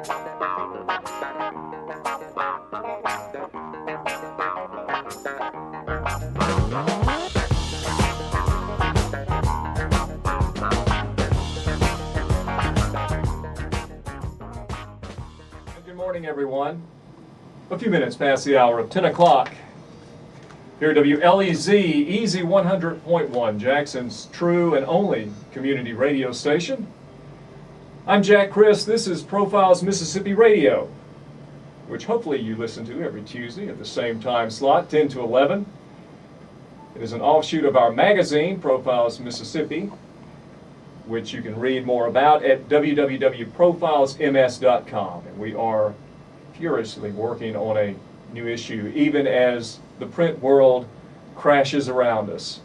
Good morning, everyone. A few minutes past the hour of 10 o'clock. Here at WLEZ, Easy 100.1, Jackson's true and only community radio station. I'm Jack Chris. This is Profiles Mississippi Radio, which hopefully you listen to every Tuesday at the same time slot, 10 to 11. It is an offshoot of our magazine, Profiles Mississippi, which you can read more about at www.profilesms.com. And we are furiously working on a new issue, even as the print world crashes around us.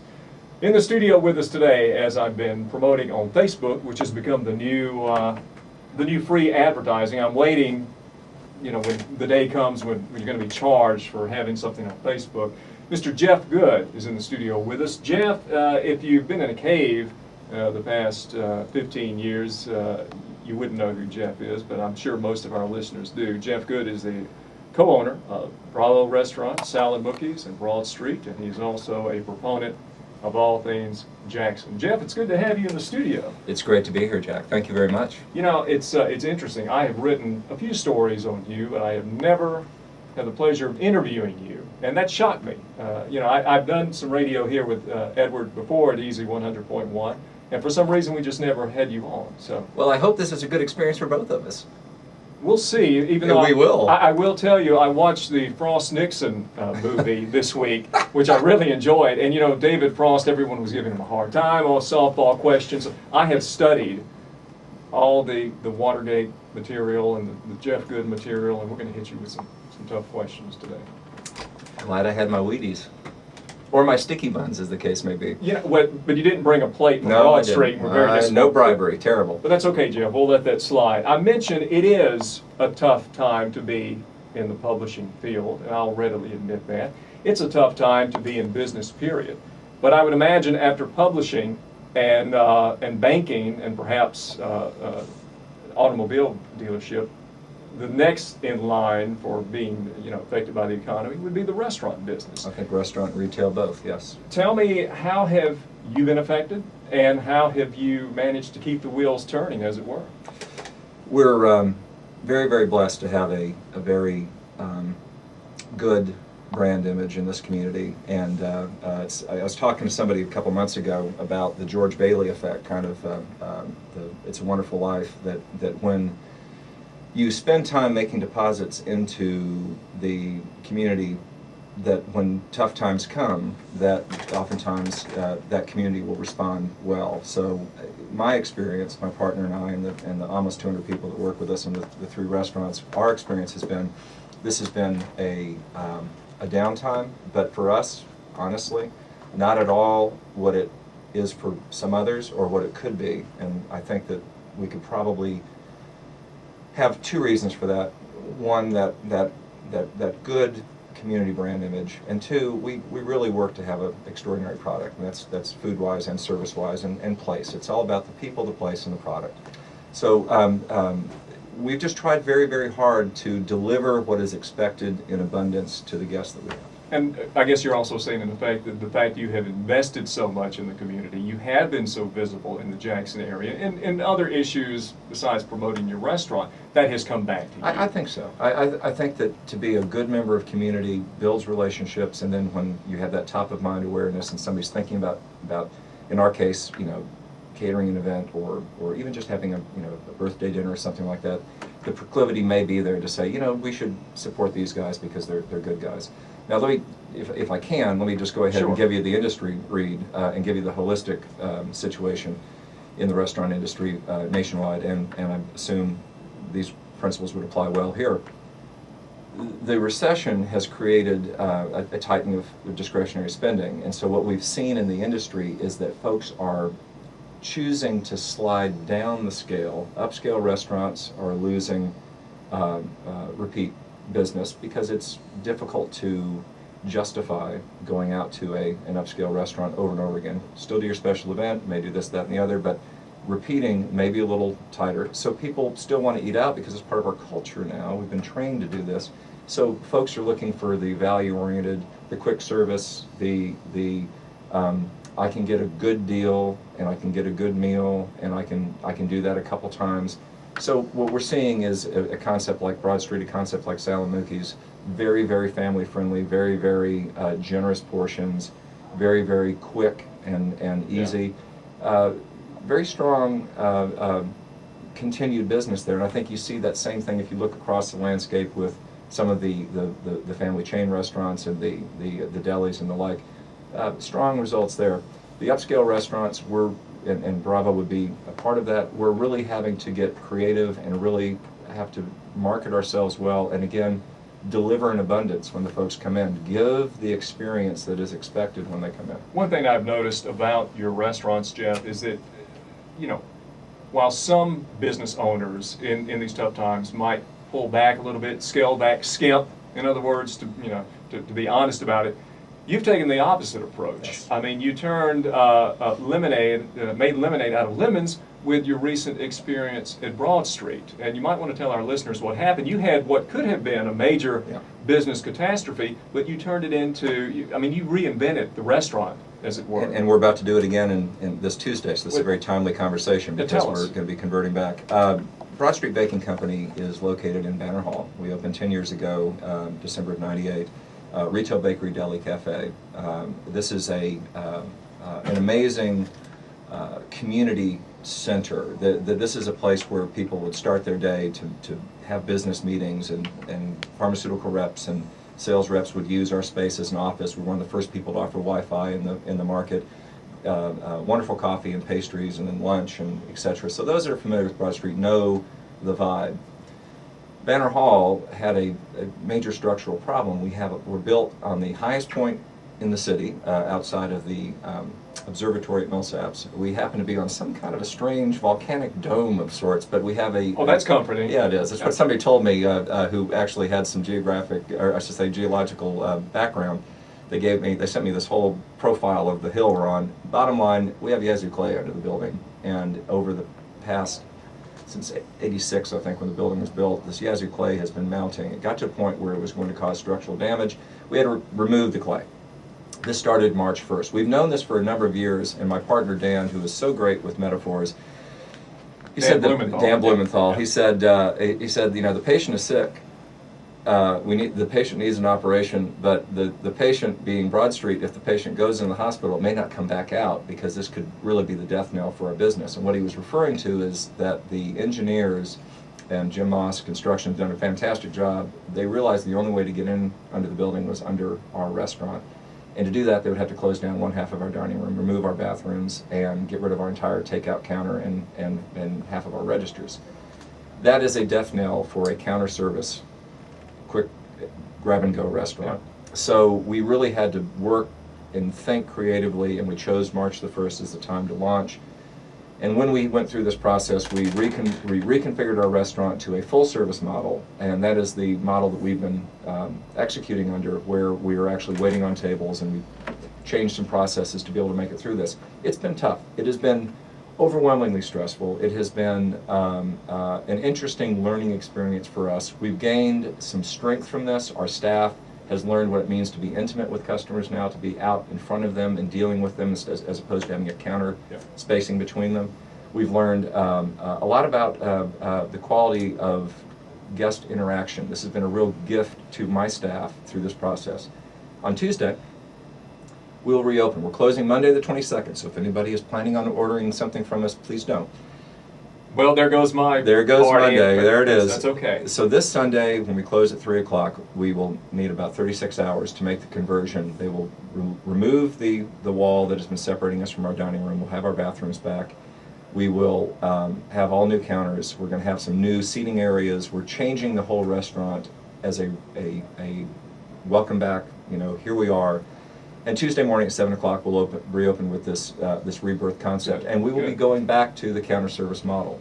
In the studio with us today, as I've been promoting on Facebook, which has become the new free advertising. I'm waiting, when the day comes when you're going to be charged for having something on Facebook. Mr. Jeff Good is in the studio with us. Jeff, if you've been in a cave the past 15 years, you wouldn't know who Jeff is, but I'm sure most of our listeners do. Jeff Good is the co-owner of Bravo Restaurant, Salad Bookies, and Broad Street, and he's also a proponent of all things Jackson. Jeff, it's good to have you in the studio. It's great to be here, Jack. Thank you very much. It's interesting. I have written a few stories on you, but I have never had the pleasure of interviewing you, and that shocked me. I've done some radio here with Edward before at Easy 100.1, and for some reason we just never had you on. So, well, I hope this is a good experience for both of us. We'll see. Even though we will. I will tell you, I watched the Frost Nixon movie this week, which I really enjoyed. And David Frost, everyone was giving him a hard time on softball questions. I have studied all the Watergate material and the Jeff Good material, and we're going to hit you with some tough questions today. Glad I had my Wheaties. Or my sticky buns, as the case may be. Yeah, but you didn't bring a plate from Broad Street. We're very disappointed. No bribery, terrible. But that's okay, Jeff. We'll let that slide. I mentioned it is a tough time to be in the publishing field, and I'll readily admit that. It's a tough time to be in business, period. But I would imagine after publishing and banking and perhaps automobile dealership, the next in line for being affected by the economy would be the restaurant business. I think restaurant and retail both, yes. Tell me, how have you been affected, and how have you managed to keep the wheels turning, as it were? We're very, very blessed to have a very good brand image in this community, and I was talking to somebody a couple months ago about the George Bailey effect, kind of the It's a Wonderful Life, that when you spend time making deposits into the community, that when tough times come, that oftentimes that community will respond well. So my experience, my partner and I, and the almost 200 people that work with us in the three restaurants, our experience has been, this has been a downtime, but for us, honestly, not at all what it is for some others or what it could be. And I think that we could probably have two reasons for that. One, that good community brand image, and two, we really work to have an extraordinary product, and that's food-wise and service-wise and place. It's all about the people, the place, and the product. So we've just tried very, very hard to deliver what is expected in abundance to the guests that we have. And I guess you're also saying in the fact that you have invested so much in the community, you have been so visible in the Jackson area, and other issues besides promoting your restaurant, that has come back to you. I think so. I think that to be a good member of community builds relationships, and then when you have that top of mind awareness and somebody's thinking about in our case, catering an event or even just having a birthday dinner or something like that, the proclivity may be there to say, we should support these guys because they're good guys. Now, let me, if I can, let me just go ahead and give you the industry read and give you the holistic situation in the restaurant industry nationwide, and I assume these principles would apply well here. The recession has created a tightening of discretionary spending, and so what we've seen in the industry is that folks are choosing to slide down the scale. Upscale restaurants are losing repeat business because it's difficult to justify going out to an upscale restaurant over and over again. Still do your special event, may do this, that, and the other, but repeating, maybe a little tighter. So people still want to eat out because it's part of our culture now. We've been trained to do this. So folks are looking for the value-oriented, the quick service, I can get a good deal and I can get a good meal and I can do that a couple times. So what we're seeing is a concept like Broad Street, a concept like Salamukhi's, very, very family friendly, very, very generous portions, very, very quick and easy. Yeah. Very strong continued business there, and I think you see that same thing if you look across the landscape with some of the family chain restaurants and the delis and the like. Strong results there. The upscale restaurants and Bravo would be a part of that. We're really having to get creative and really have to market ourselves well, and again, deliver in abundance when the folks come in. Give the experience that is expected when they come in. One thing I've noticed about your restaurants, Jeff, is that, while some business owners in these tough times might pull back a little bit, scale back, skimp, in other words, to be honest about it, you've taken the opposite approach. Yes. I mean, you turned made lemonade out of lemons with your recent experience at Broad Street. And you might want to tell our listeners what happened. You had what could have been a major business catastrophe, but you turned it into, you reinvented the restaurant, as it were. And we're about to do it again in this Tuesday, so this is a very timely conversation because we're going to be converting back. Broad Street Baking Company is located in Banner Hall. We opened 10 years ago, December of '98. Retail Bakery Deli Cafe. This is an amazing community center. This is a place where people would start their day to have business meetings, and pharmaceutical reps and sales reps would use our space as an office. We're one of the first people to offer Wi-Fi in the market. Wonderful coffee and pastries, and then lunch and etc. So those that are familiar with Broad Street know the vibe. Banner Hall had a major structural problem. We're built on the highest point in the city, outside of the observatory at Millsaps. We happen to be on some kind of a strange volcanic dome of sorts, but we have a... Oh, that's comforting. Yeah, it is. That's what somebody told me who actually had some geological background. They sent me this whole profile of the hill we're on. Bottom line, we have Yazoo clay under the building, and over the past, since '86, I think, when the building was built, this Yazoo clay has been mounting. It got to a point where it was going to cause structural damage. We had to remove the clay. This started March 1st. We've known this for a number of years, and my partner Dan, who is so great with metaphors, Dan Blumenthal. He said, the patient is sick. The patient needs an operation, but the patient, being Broad Street, if the patient goes in the hospital, it may not come back out, because this could really be the death knell for our business. And what he was referring to is that the engineers and Jim Moss Construction have done a fantastic job. They realized the only way to get in under the building was under our restaurant. And to do that, they would have to close down one half of our dining room, remove our bathrooms, and get rid of our entire takeout counter and half of our registers. That is a death knell for a counter service, quick grab-and-go restaurant. So we really had to work and think creatively, and we chose March the 1st as the time to launch. And when we went through this process, we reconfigured our restaurant to a full-service model, and that is the model that we've been executing under, where we are actually waiting on tables, and we changed some processes to be able to make it through this. It's been tough. It has been overwhelmingly stressful. It has been an interesting learning experience for us. We've gained some strength from this. Our staff has learned what it means to be intimate with customers now, to be out in front of them and dealing with them as opposed to having a counter spacing between them. We've learned a lot about the quality of guest interaction. This has been a real gift to my staff through this process. On Tuesday, we'll reopen. We're closing Monday the 22nd, so if anybody is planning on ordering something from us, please don't. Well, there goes my There goes party, Monday. but There it is. That's okay. So this Sunday, when we close at 3 o'clock, we will need about 36 hours to make the conversion. They will remove the wall that has been separating us from our dining room. We'll have our bathrooms back. We will have all new counters. We're going to have some new seating areas. We're changing the whole restaurant as a welcome back. Here we are. And Tuesday morning at 7 o'clock, we'll reopen with this rebirth concept, and we will be going back to the counter service model.